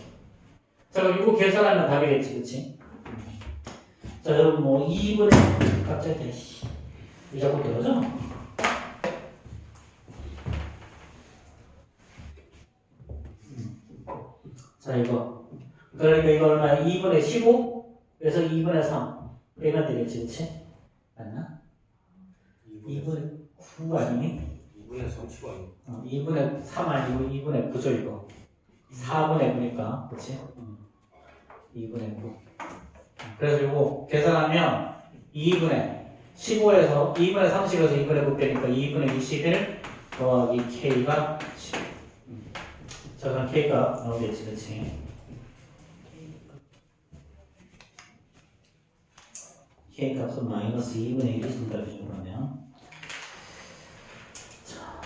자, 그럼 이거 계산하면 답이겠지, 그치? 자, 여러분 뭐 2분의 갑자기 이 자꾸 들어오죠? 자, 이거 그러니까 이거 얼마야? 2분의 15 그래서 2분의 3 빼면 되겠지, 그치? 맞나? 2분의 9 아니니? 2분의 3 치고 아니고 2분의 3 아니고 2분의 9죠 이거 4분의 9니까 그치? 2분의 9 그래서 이거 계산하면 2분의 15에서 2분의 30에서 2분의 9 빼니까 2분의 21 더하기 k가 10 자, 그럼 k가 나오겠지, 그치? k 값은 마이너스 2분의 1이 정답이죠, 그러면. 자.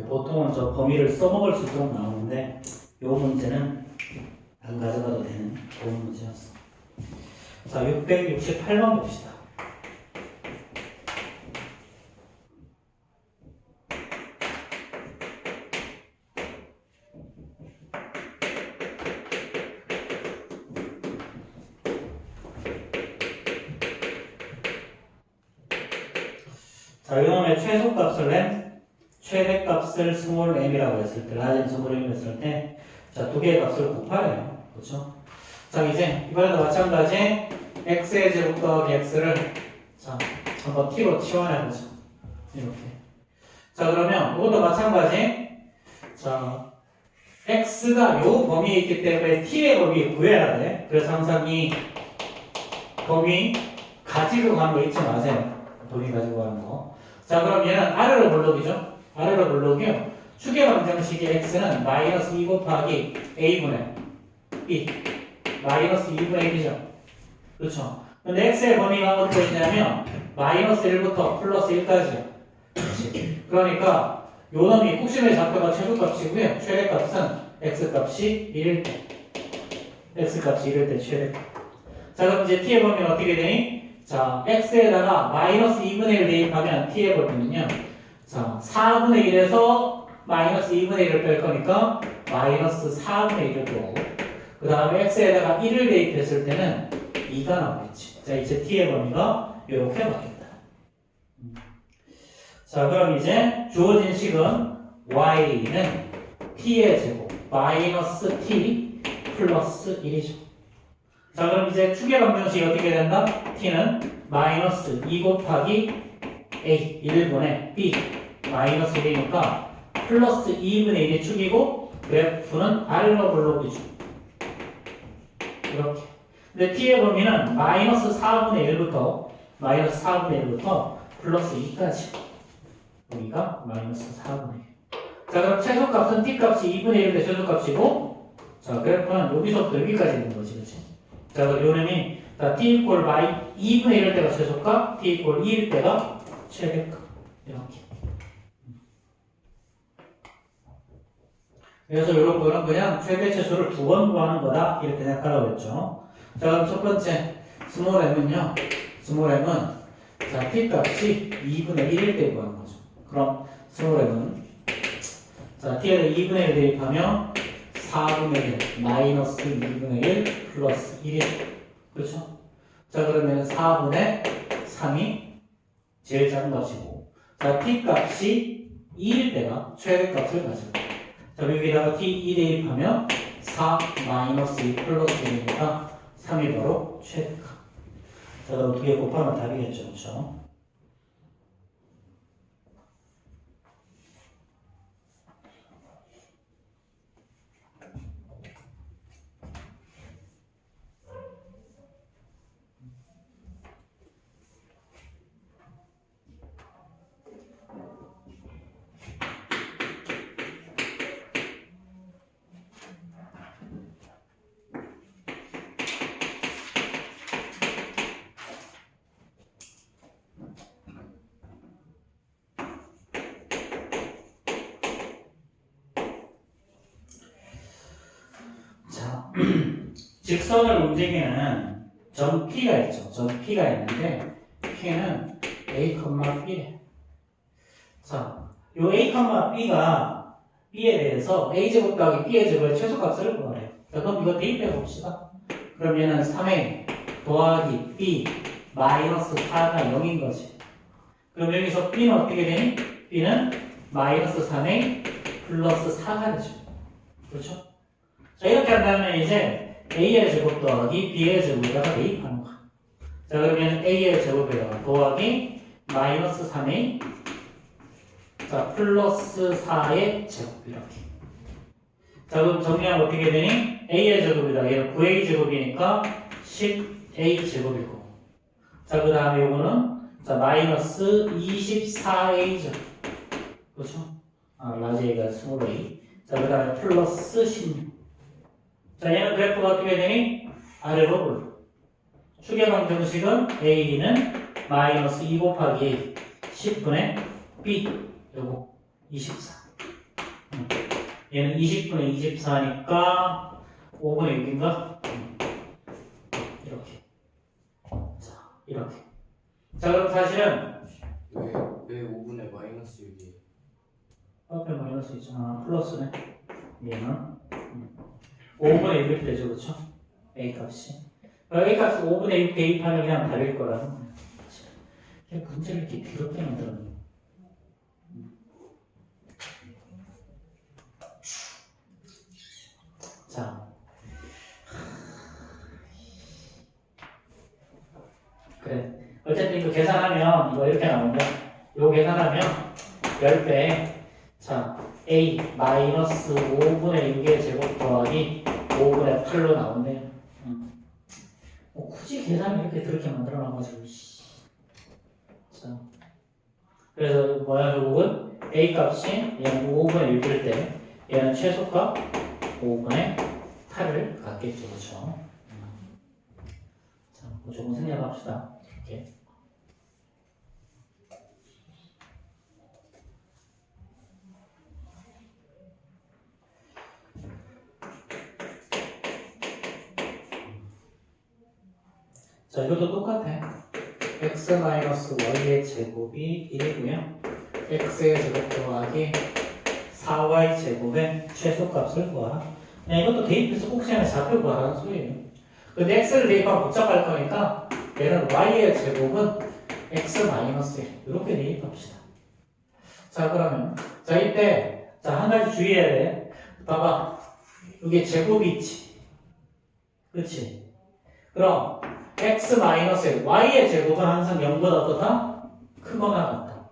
보통은 저 범위를 써먹을 수 있도록 나오는데, 이 문제는 안 가져가도 되는 좋은 문제였어. 자, 668번 봅시다. 자, 이놈의 최소값을 낸 최대값을 스몰 m이라고 했을 때, 라진 스몰 m 했을 때, 자, 두 개의 값을 곱하래요. 그렇죠? 자, 이제 이번에도 마찬가지 x의 제곱 더하기 x를 자, 한번 t로 치환해보자. 이렇게. 자, 그러면 이것도 마찬가지. 자, x가 요 범위에 있기 때문에 t의 범위 구해야 돼. 그래서 항상 이 범위 가지고 가는 거 잊지 마세요. 범위 가지고 가는 거. 자, 그럼 얘는 아래로 블록이죠. 아래로 블록이요. 축의 방정식의 x는 마이너스 2 곱하기 a분의 b 마이너스 2분의 1이죠. 그렇죠. 근데 x의 범위가 어디에 있냐면 마이너스 1부터 플러스 1까지요. 그렇지. 그러니까 요 놈이 꼭심의 좌표가 최소값이고요. 최대값은 x값이 1일 때. x값이 1일 때 최대값. 자, 그럼 이제 t의 범위는 어떻게 되니? 자, x에다가 마이너스 2분의 1 대입하면 t의 범위는요. 자, 4분의 1에서 마이너스 2분의 1을 뺄 거니까 마이너스 4분의 1을 빼고 그 다음에 x에다가 1을 대입했을 때는 2가 나오겠지. 자, 이제 t의 범위가 이렇게 바뀌었다. 자, 그럼 이제 주어진 식은 y는 t의 제곱 마이너스 t 플러스 1이죠. 자, 그럼 이제 축의 방정식이 어떻게 된다? t는 마이너스 2 곱하기 a 1분의 b 마이너스 1이니까 플러스 2분의 1이 축이고 그래프는 알로 블록이죠. 이렇게. 근데 t의 범위는 마이너스 4분의 1부터 플러스 2까지. 여기가 마이너스 4분의 1. 자, 그럼 최소값은 t값이 2분의 1의 최소값이고 자, 그래프는 여기서부터 여기까지 있는 거지, 그렇지? 자, 그럼 요놈이 t 이퀄 2분의 1일 때가 최소값, t 이퀄 2일 때가 최대값. 이렇게. 그래서 이런 거는 그냥 최대 최소를 2번 구하는 거다 이렇게 생각하라고 했죠. 자, 그럼 첫 번째 스몰 m은요. 스몰 m은 자, t 값이 2분의 1일 때 구하는 거죠. 그럼 스몰 m은 자, t에다 2분의 1 대입하면 4분의 1 마이너스 2분의 1 플러스 1이죠. 그렇죠? 자, 그러면 4분의 3이 제일 작은 값이고 자, t 값이 2일 때가 최대값을 가지고 자, 여기다가 t 2 대입하면 4 마이너스 2 플러스 1이니까 3이 바로 최대값. 자, 그럼 2개 곱하면 답이겠죠. 그렇죠? 자, 직선을 움직이는 점 P가 있죠. 점 P가 있는데 P는 A, B래. 자, 요 A, B가 B에 대해서 A제곱 더하기 B의 제곱의 최소값을 구하래요. 자, 그럼 이거 대입해 봅시다. 그럼 얘는 3A 더하기 B 마이너스 4가 0인 거지. 그럼 여기서 B는 어떻게 되니? B는 마이너스 3A 플러스 4가 되죠. 그렇죠? 자, 이렇게 한다면 이제 A의 제곱 더하기 B의 제곱에다가 대입하는 거야. 자, 그러면 A의 제곱에다가 더하기 마이너스 3A 자, 플러스 4의 제곱 이렇게. 자, 그럼 정리하면 어떻게 되니? A의 제곱에다가 얘는 9A 제곱이니까 10A 제곱이고 자, 그 다음에 요거는 자, 마이너스 24A죠. 그렇죠? 아, 라지 A가 20A 자, 그 다음에 플러스 16 자, 얘는 그래프가 어떻게 되니? 아래로 올라. 축의 방정식은 A는 마이너스 2 곱하기 A 10분의 B 요거 24 얘는 20분의 24니까 5분의 6인가? 이렇게 자, 이렇게 자, 그럼 사실은 왜 5분의 마이너스 6이에요? 앞에 마이너스 있잖아. 플러스네 얘는 5분의 6 이렇게 되죠, 그렇죠? A 값이. A 값이 5분의 6 대입하면 그냥 답일 거라서. 문제를 이렇게 더럽게 만들었네. 자, 이렇게 나오는데 요 계산하면 10배에 자 a 마이너스 5분의 6의 제곱 더하기 5분의 8로 나오네요. 굳이 계산을 이렇게 그렇게 만들어 놔가지고 자 그래서 뭐야 결국은 a 값이 얘는 5분의 6일 때 얘는 최소값 5분의 8을 갖겠죠. 그렇죠? 자, 조금 생략합시다. 이렇게. 자, 이것도 똑같아. x-y의 제곱이 1이고요. x의 제곱 더하기 4y 제곱의 최소값을 구하라. 이것도 대입해서 꼭 시간에 좌표 구하라는 소리예요. 근데 x를 대입하면 복잡할 거니까 얘는 y의 제곱은 x-1 이렇게 대입합시다. 자 그러면 자 이때 자 한 가지 주의해야 돼. 봐봐 여기 제곱이 있지. 그렇지? 그럼 x-y의 제곱은 항상 0보다 어떻다? 크거나 같다.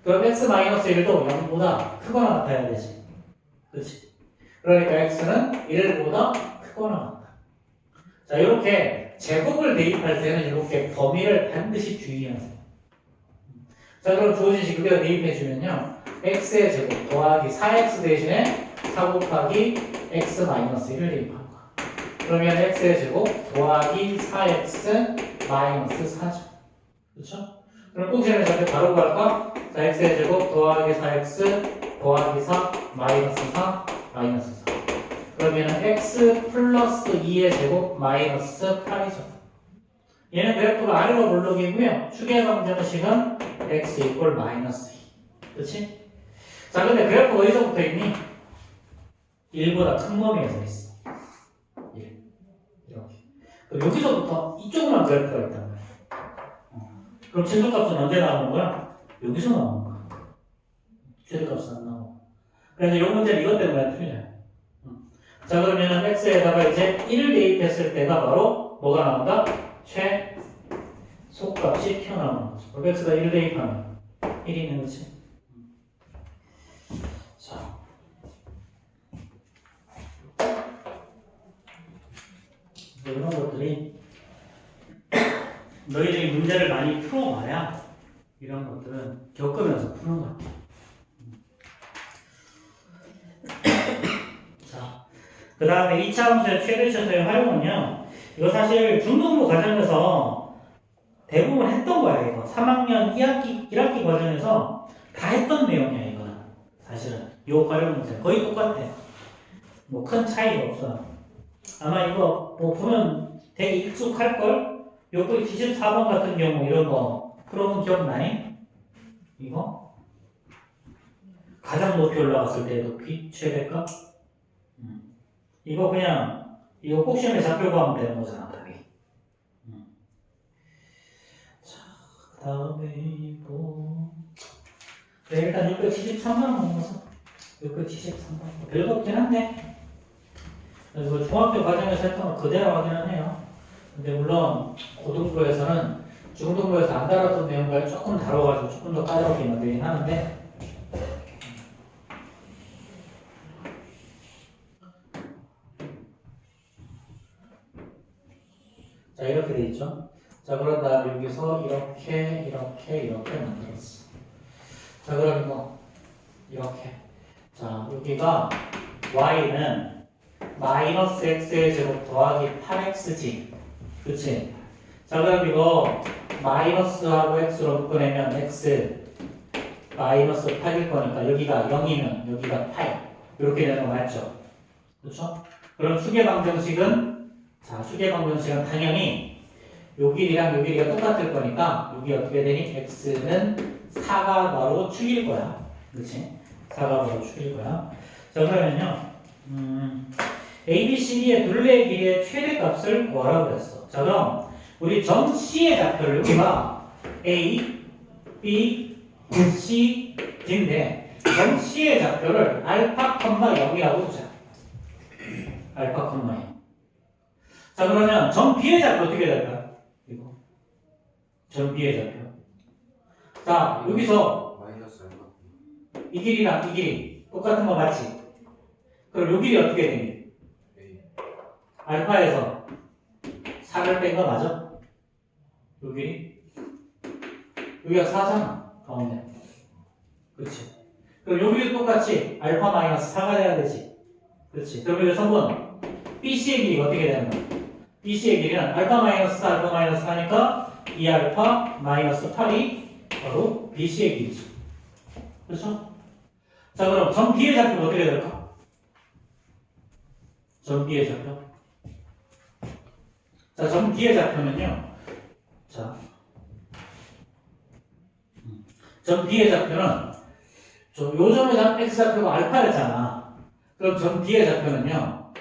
그럼 x-1도 0보다 크거나 같아야 되지. 그렇지? 그러니까 x는 1보다 크거나 같다. 자, 이렇게 제곱을 대입할 때는 이렇게 범위를 반드시 주의하세요. 자, 그럼 주어진 식 그대로 대입해주면요. x의 제곱 더하기 4x 대신에 4 곱하기 x-1을 대입한 거야. 그러면 x의 제곱 더하기 4x 마이너스 4죠. 그렇죠? 그럼 꼭지점의 좌표 바로 갈까? 자, x의 제곱 더하기 4x 더하기 4 마이너스 4 마이너스 4. 그러면은 x 플러스 2의 제곱 마이너스 8이죠. 얘는 그래프가 아래로 볼록이고요. 축의 방정식은 x 이퀄 마이너스 2. 그렇지? 자, 근데 그래프가 어디서부터 있니? 1보다 큰 범위에서 있어. 1. 이렇게. 그럼 여기서부터 이쪽만 그래프가 있단 말이야. 그럼 최소값은 언제 나오는 거야? 여기서 나오는 거야. 최대값은 안 나오고. 그래서 이 문제는 이것 때문에 틀려요. 자, 그러면은 x에다가 이제 1을 대입했을 때가 바로 뭐가 나온다? 최소값이 튀어나오는 거죠. 그럼 x가 1을 대입하면 1이는 거지. 자. 이런 것들이 너희들이 문제를 많이 풀어봐야 이런 것들은 겪으면서 푸는 거야. 자, 그 다음에 2차 함수의 최대 최소의 활용은요. 이거 사실 중등부 과정에서 대부분 했던 거야. 이거 3학년 1학기 과정에서 다 했던 내용이야. 이거는 사실은 이 활용 문제 거의 똑같아. 뭐 큰 차이가 없어. 아마 이거 뭐 보면 되게 익숙할걸? 요거 94번 같은 경우 이런 거 풀어본 기억나니? 이거? 가장 높이 올라갔을 때 높이? 최대값? 이거 그냥 이거 꼭 시험에 잡혀고 하면 되는 거잖아 답이. 자, 그 다음에 이거 네, 일단 673번 넘어서 673번 별거 없긴 한데 그래서 중학교 과정에서 했던 거 그대로 하기는 해요. 근데 물론 고등부에서는 중등부에서 안 다뤘던 내용을 조금 다뤄가지고 조금 더 까다롭게 만들긴 하는데 자 이렇게 돼 있죠. 자 그런 다음에 여기서 이렇게 만들었어. 자 그럼 이거 이렇게 자 여기가 y는 마이너스 x의 제곱 더하기 8xg 그치? 자 그럼 이거 마이너스하고 x로 묶어내면 x 마이너스 8일 거니까 여기가 0이면 여기가 8 이렇게 되는 거 맞죠? 그렇죠? 그럼 축의 방정식은 자 축의 방정식은 당연히 요 길이랑 요 길이가 똑같을 거니까 여기 어떻게 되니? x는 4가 바로 축일 거야 그치? 4가 바로 축일 거야. 자 그러면요 A, B, C, D의 둘레의 길이의 최대값을 구하라고 그랬어. 자 그럼 우리 점 C의 좌표를 여기가 A, B, C, D인데 점 C의 좌표를 알파, 0이라고 두자. 알파, 0. 자 그러면 점 B의 좌표 어떻게 될까? 이거 점 B의 좌표 자, 여기서 마이너스 얼마? 이 길이랑 이 길이 똑같은 거 맞지? 그럼 요 길이 어떻게 되니? A. 알파에서 4를 뺀 거 맞아? 요 길이? 여기가 4잖아, 가운데. 그렇지. 그럼 요 길이도 똑같이 알파 마이너스 4가 돼야 되지. 그렇지. 그럼 여기서 한번 BC의 길이가 어떻게 되는 거야? BC의 길이는 알파 마이너스 4, 알파 마이너스 4니까 2알파 마이너스 8이 바로 BC의 길이죠. 그렇죠? 자, 그럼 점 B의 좌표가 어떻게 될까? 점 B의 좌표. 자, 점 B의 좌표는요. 자, 점 B의 좌표는 요 점의 X좌표가 알파였잖아. 그럼 점 B의 좌표는요.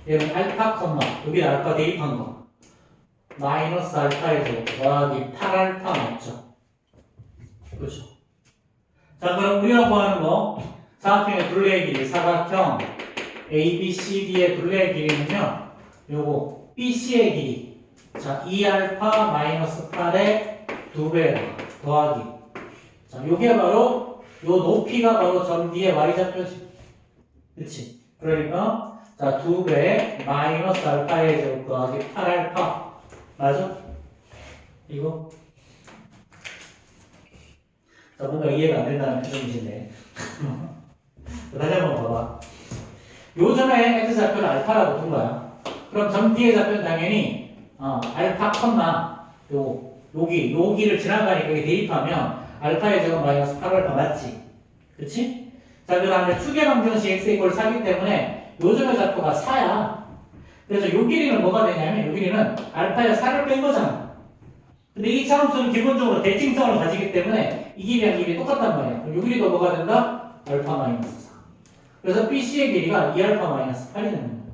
얘는 알파 콤마, 여기 알파 대입한 거. 마이너스 알파의 제곱 더하기 8알파 맞죠? 그렇죠. 자, 그럼 우리가 구하는 거 사각형의 둘레의 길이, 사각형 ABCD의 둘레의 길이는요. 요거 BC의 길이. 자, 2알파 마이너스 8의 2배 더하기. 자, 요게 바로 요 높이가 바로 점 D의 Y좌표지. 그치? 그러니까 자, 2배 마이너스 알파의 제곱 더하기 8알파. 맞아? 이거? 자, 뭔가 이해가 안 된다는 표정이신데. 다시 한번 봐봐. 요 점의 X좌표는 알파라고 둔 거야. 그럼 점 D의 좌표는 당연히, 알파 컴마, 여기를 지나가니까 여기 대입하면 알파의 제곱 마이너스 8알파 맞지? 그치? 자, 그 다음에 축의 방정식 x 이퀄 4기 때문에 요 점의 좌표가 4야. 그래서 요 길이는 뭐가 되냐면 요 길이는 알파에 4를 뺀 거잖아. 근데 이 차함수는 기본적으로 대칭성을 가지기 때문에 이 길이랑 이 길이 똑같단 말이야. 그럼 요 길이도 뭐가 된다? 알파 마이너스 4. 그래서 BC의 길이가 2알파 마이너스 8이 되는 거야.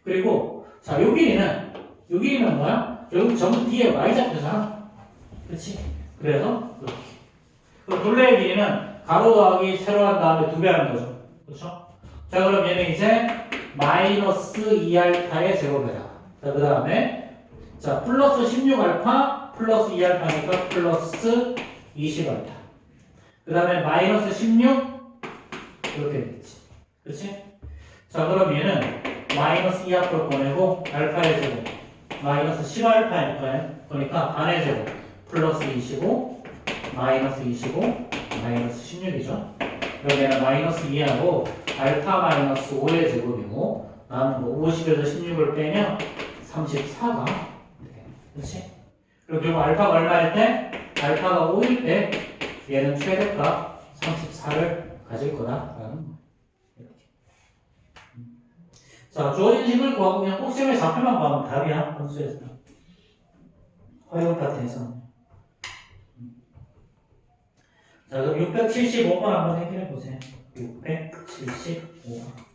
그리고 자, 요 길이는 뭐야? 여기 점 D의 Y좌표잖아. 그렇지? 그래서 이렇게. 그럼 둘레의 길이는 가로 더하기 세로 한 다음에 2배 하는 거죠. 그렇죠? 자, 그럼 얘는 이제 마이너스 2알파의 제곱이다. 자, 그 다음에 자, 플러스 16알파 플러스 2알파니까 플러스 20알파. 그 다음에 마이너스 16 이렇게 되겠지. 그렇지? 자, 그럼 얘는 마이너스 2 앞으로 보내고 알파의 제곱 마이너스 10알파니까 그러니까 반의 제곱 플러스 25 마이너스 25 마이너스 16이죠. 그럼 얘는 마이너스 2하고 알파 마이너스 5의 제곱이고 남은 거 50에서 16을 빼면 34가 그렇지? 그리고 결국 알파가 얼마일 때? 알파가 5일 때 얘는 최대값 34를 가질 거다라는 거. 이렇게. 자, 주어진 식을 구하고 그냥 꼭 시험에 좌표만 구하면 답이야. 분수에서. 허용 파트에서. 자, 그럼 675번 한번 해결해 보세요. 675번.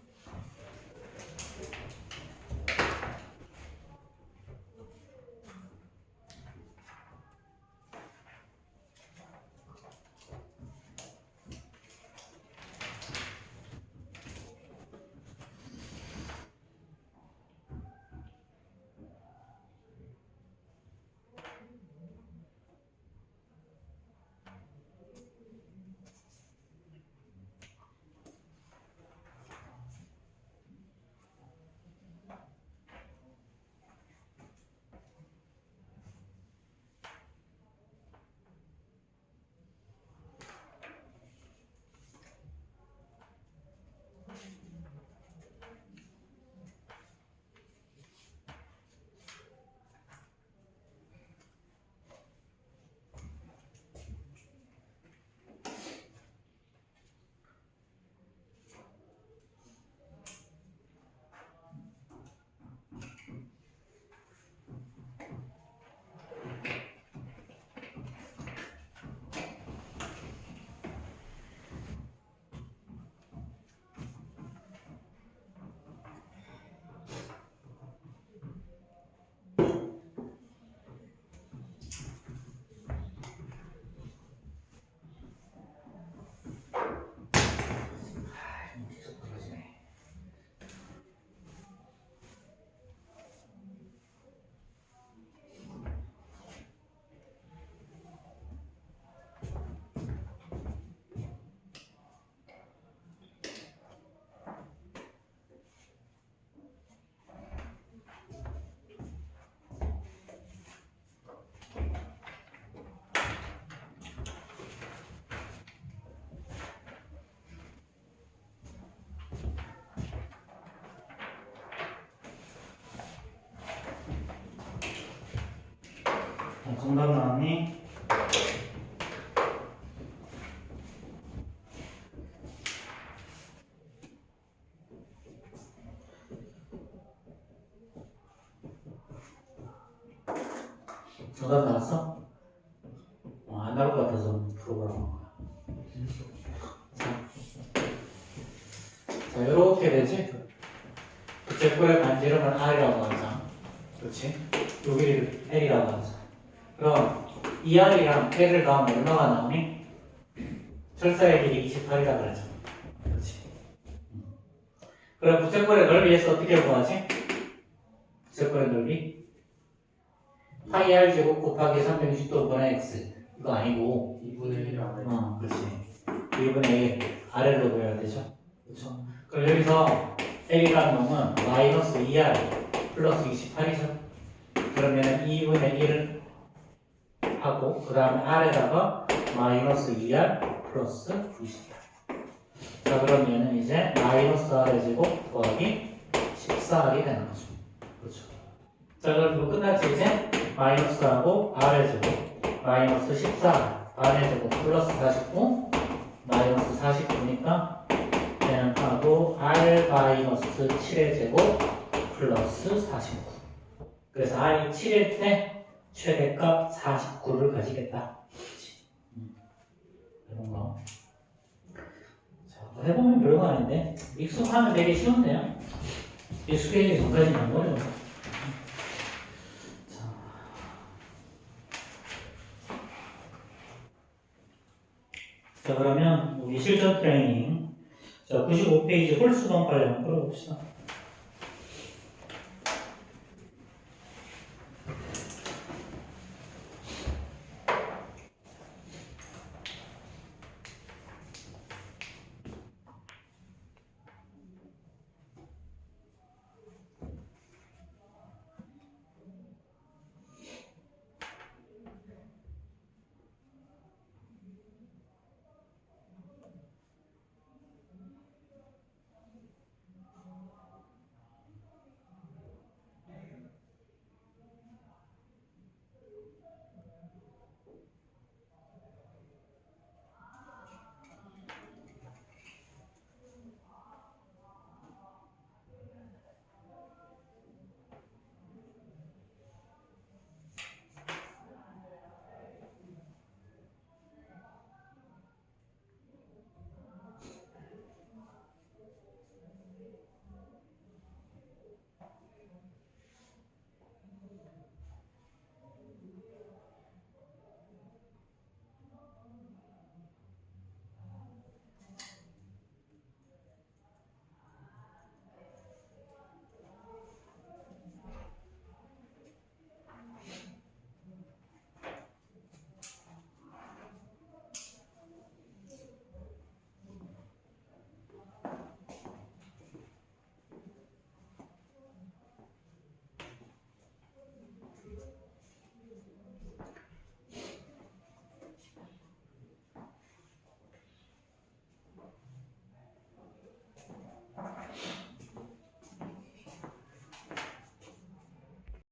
정답 나왔니? 정답 나왔어? 안 나올 것 같아서 풀어보라고. 자, 이렇게 되지? 부채꼴의 반지름은 R이라고 하자. 그렇지? 여기를 L이라고 하자. 그럼 이 R이랑 L을 더하면 얼마가 나오니? 철사의 길이 28이라 그러죠. 그렇지? 그럼 부채꼴의 넓이에서 어떻게 구하지? 부채꼴의 넓이? 파이 R 제곱 곱하기 360도 분의 X. 이거 아니고 2분의 1이 안 해. 그렇지. 2분의 1 아래로 보여야 되죠. 그렇죠. 그럼 여기서 L이라는 놈은 마이너스 2R 플러스 28이죠. 그러면 2분의 1을 하고 그 다음에 R에다가 마이너스 2R 플러스 28. 자 그러면은 이제 마이너스 R의 제곱 더하기 14R이 되는 거죠. 그렇죠. 자 그럼 이거 끝났지 이제? 마이너스하고 R의 제곱 마이너스 14 R의 제곱 플러스 49 마이너스 49니까 얘는 하고 R 마이너스 7의 제곱 플러스 49. 그래서 R이 7일 때 최대값 49를 가지겠다. 이런 거. 자, 해보면 별거 아닌데 익숙하면 되게 쉬운데요. 익숙해지기 전까지는 안 어려워. 자 그러면 우리 실전 트레이닝 자 95페이지 홀수 분파를 한번 풀어봅시다.